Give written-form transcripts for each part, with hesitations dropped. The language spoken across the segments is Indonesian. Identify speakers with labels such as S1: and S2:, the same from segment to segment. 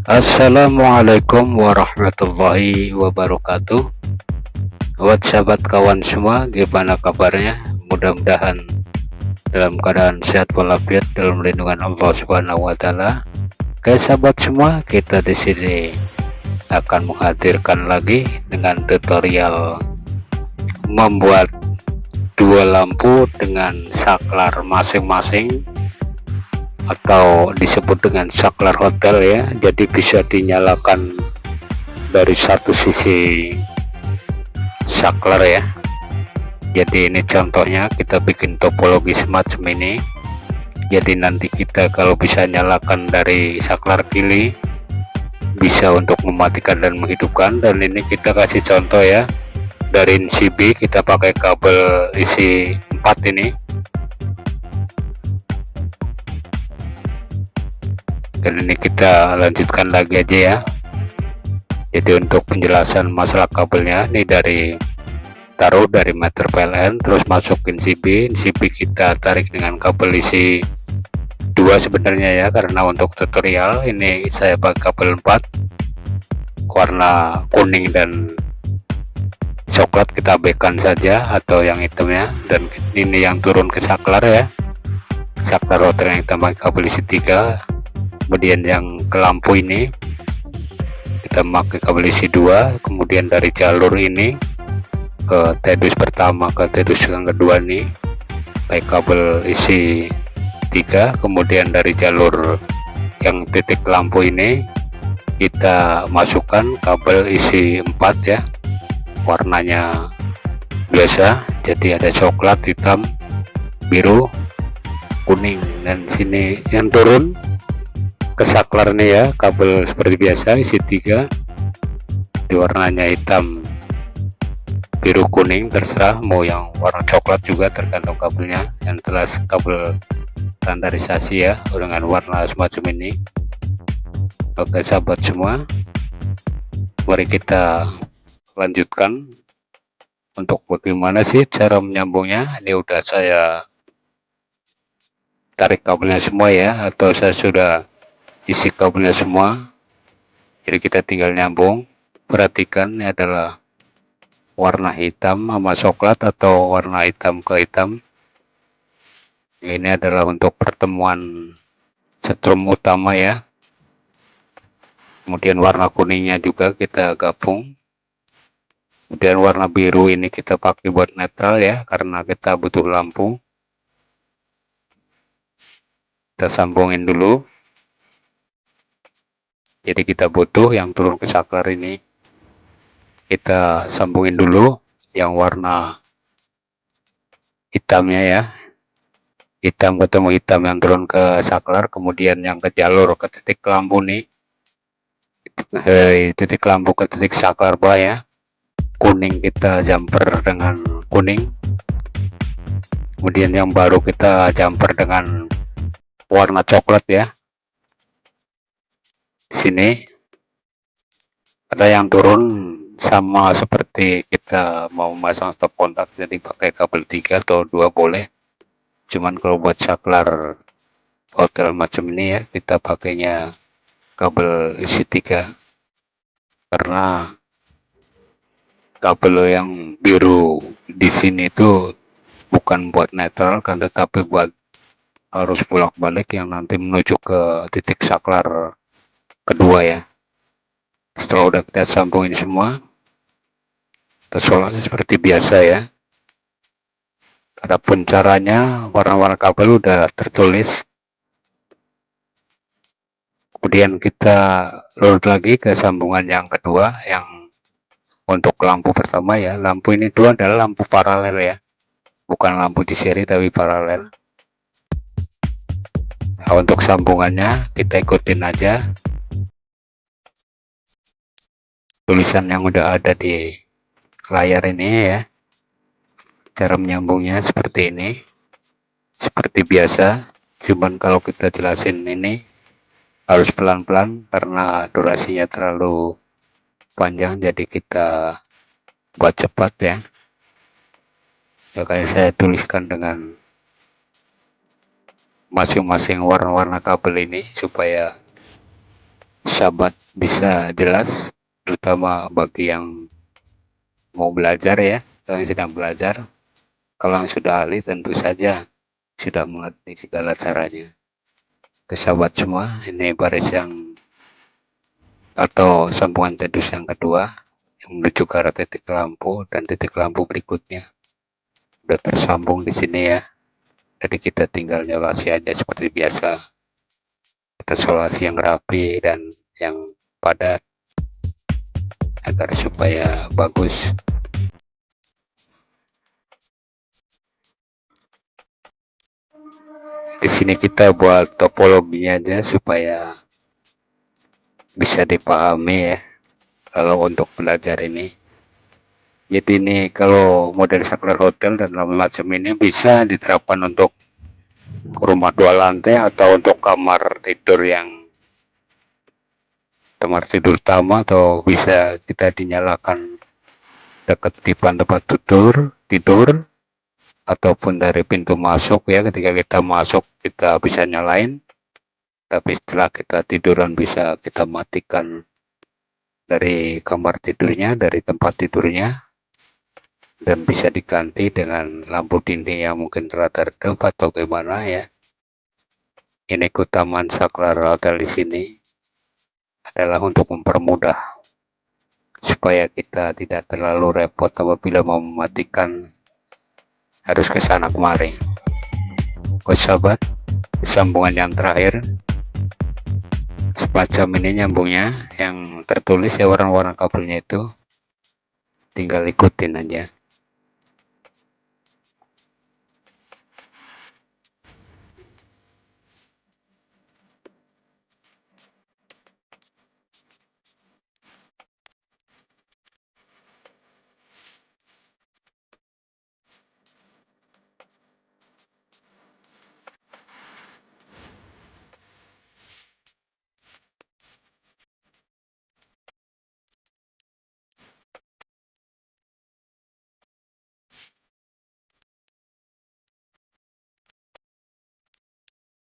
S1: Assalamualaikum warahmatullahi wabarakatuh. Buat sahabat kawan semua, gimana kabarnya? Mudah-mudahan dalam keadaan sehat walafiat dalam lindungan Allah Subhanahu wa taala. Oke, sahabat semua, kita di sini akan menghadirkan lagi dengan tutorial membuat dua lampu dengan saklar masing-masing atau disebut dengan saklar hotel ya. Jadi bisa dinyalakan dari satu sisi saklar ya. Jadi ini contohnya kita bikin topologi semacam ini. Jadi nanti kita kalau bisa nyalakan dari saklar kiri bisa untuk mematikan dan menghidupkan. Dan ini kita kasih contoh ya, dari NCB kita pakai kabel isi 4 ini. Dan ini kita lanjutkan lagi aja ya. Jadi untuk penjelasan masalah kabelnya, ini taruh dari meter PLN, terus masukin NCB kita tarik dengan kabel isi 2 sebenarnya ya, karena untuk tutorial ini saya pakai kabel 4 warna kuning dan coklat, kita abaikan saja atau yang hitamnya. Dan ini yang turun ke saklar ya, saklar router yang kita pakai kabel isi 3. Kemudian yang ke lampu ini kita pakai kabel isi 2. Kemudian dari jalur ini ke tedus pertama ke tedus yang kedua nih pakai kabel isi 3. Kemudian dari jalur yang titik lampu ini kita masukkan kabel isi 4 ya, warnanya biasa, jadi ada coklat, hitam, biru, kuning. Dan sini yang turun ke saklar nih ya, kabel seperti biasa isi 3, di warnanya hitam, biru, kuning, terserah mau yang warna coklat juga tergantung kabelnya. Yang jelas kabel standarisasi ya dengan warna semacam ini. Oke sahabat semua, mari kita lanjutkan untuk bagaimana sih cara menyambungnya. Ini udah saya tarik kabelnya semua ya, atau saya sudah isi kabelnya semua, jadi kita tinggal nyambung. Perhatikan ini adalah warna hitam sama coklat atau warna hitam ke hitam. Ini adalah untuk pertemuan setrum utama ya. Kemudian warna kuningnya juga kita gabung. Kemudian warna biru ini kita pakai buat netral ya, karena kita butuh lampu. Kita sambungin dulu. Jadi kita butuh yang turun ke saklar ini, kita sambungin dulu yang warna hitamnya ya, hitam ketemu hitam yang turun ke saklar. Kemudian yang ke jalur ke titik lampu nih, titik lampu ke titik saklar bawah ya, kuning kita jumper dengan kuning. Kemudian yang baru kita jumper dengan warna coklat ya. Di sini ada yang turun sama seperti kita mau memasang stop kontak, jadi pakai kabel 3 atau 2 boleh. Cuman kalau buat saklar hotel macam ini ya, kita pakainya kabel isi 3, karena kabel yang biru di sini itu bukan buat netral kan, tetapi buat arus bolak-balik yang nanti menuju ke titik saklar kedua ya. Setelah udah kita sambungin semua, soalnya seperti biasa ya. Adapun caranya, warna-warna kabel udah tertulis. Kemudian kita load lagi ke sambungan yang kedua, yang untuk lampu pertama ya. Lampu ini tuh adalah lampu paralel ya, bukan lampu di seri tapi paralel. Nah, untuk sambungannya kita ikutin aja tulisan yang udah ada di layar ini ya. Cara menyambungnya seperti ini, seperti biasa, cuman kalau kita jelasin ini harus pelan-pelan karena durasinya terlalu panjang, jadi kita buat cepat ya. Ya kayak saya tuliskan dengan masing-masing warna-warna kabel ini supaya sahabat bisa jelas, terutama bagi yang mau belajar ya, atau yang sedang belajar. Kalau yang sudah ahli tentu saja sudah mengerti segala caranya. Ke sahabat semua, ini baris yang atau sambungan tedus yang kedua yang menuju ke arah titik lampu dan titik lampu berikutnya udah tersambung di sini ya. Jadi kita tinggal nyolasi aja seperti biasa. Kita solasi yang rapi dan yang padat agar supaya bagus. Di sini kita buat topologinya aja supaya bisa dipahami ya kalau untuk belajar ini. Jadi ini kalau model saklar hotel dan macam ini bisa diterapkan untuk rumah 2 lantai atau untuk kamar tidur utama, atau bisa kita dinyalakan dekat depan tempat tidur ataupun dari pintu masuk ya. Ketika kita masuk kita bisa nyalain, tapi setelah kita tiduran bisa kita matikan dari kamar tidurnya, dari tempat tidurnya, dan bisa diganti dengan lampu dinding yang mungkin rada redup atau gimana ya. Ini keutamaan saklar hotel di sini adalah untuk mempermudah supaya kita tidak terlalu repot apabila mau mematikan harus ke sana kemari. Oh sahabat, sambungan yang terakhir semacam ini nyambungnya, yang tertulis ya warna-warna kabelnya itu, tinggal ikutin aja.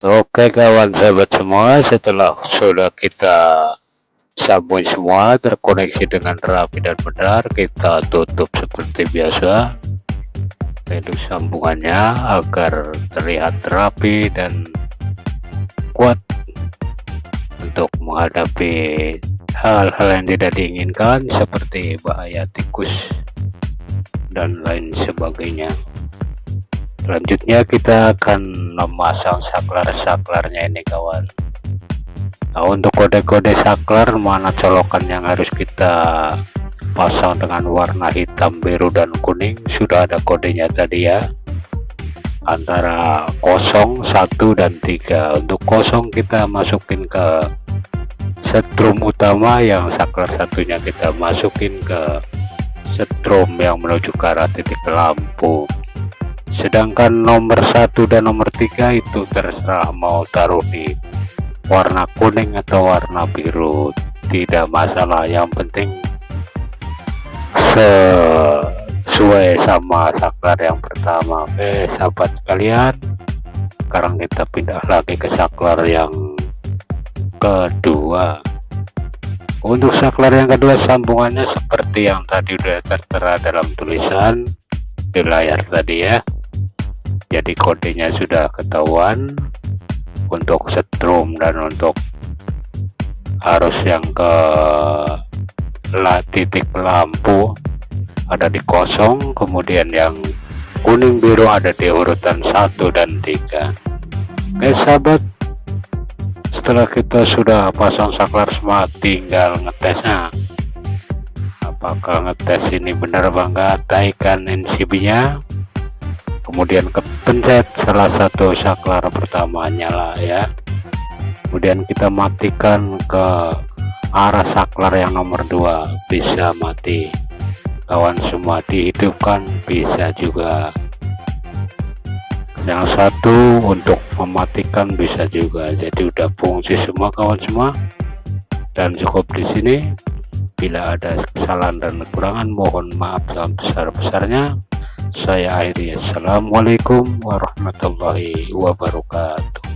S1: Oke kawan sahabat semua, setelah sudah kita sambung semua terkoneksi dengan rapi dan benar, kita tutup seperti biasa itu sambungannya agar terlihat rapi dan kuat untuk menghadapi hal-hal yang tidak diinginkan seperti bahaya tikus dan lain sebagainya. Selanjutnya kita akan memasang saklar-saklarnya ini kawan. Nah, untuk kode-kode saklar mana colokan yang harus kita pasang dengan warna hitam, biru, dan kuning sudah ada kodenya tadi ya, antara 0, 1, dan 3. Untuk 0 kita masukin ke setrum utama, yang saklar satunya kita masukin ke setrum yang menuju ke arah titik lampu. Sedangkan nomor 1 dan nomor 3 itu terserah mau taruh di warna kuning atau warna biru, tidak masalah, yang penting sesuai sama saklar yang pertama. Oke sahabat sekalian, sekarang kita pindah lagi ke saklar yang kedua. Untuk saklar yang kedua sambungannya seperti yang tadi udah tertera dalam tulisan di layar tadi ya. Jadi kodenya sudah ketahuan untuk setrum dan untuk arus yang ke titik lampu ada di 0, kemudian yang kuning biru ada di urutan 1 dan 3. Oke sahabat, setelah kita sudah pasang saklar semua, tinggal ngetesnya. Apakah ngetes ini benar apa enggak, taikan NCB nya, kemudian kepencet salah satu saklar pertama nyala ya, kemudian kita matikan ke arah saklar yang nomor 2, bisa mati kawan semua, dihidupkan bisa juga, yang satu untuk mematikan bisa juga. Jadi udah fungsi semua kawan semua, dan cukup di sini. Bila ada kesalahan dan kekurangan mohon maaf sebesar-besarnya. Saya akhiri, assalamualaikum warahmatullahi wabarakatuh.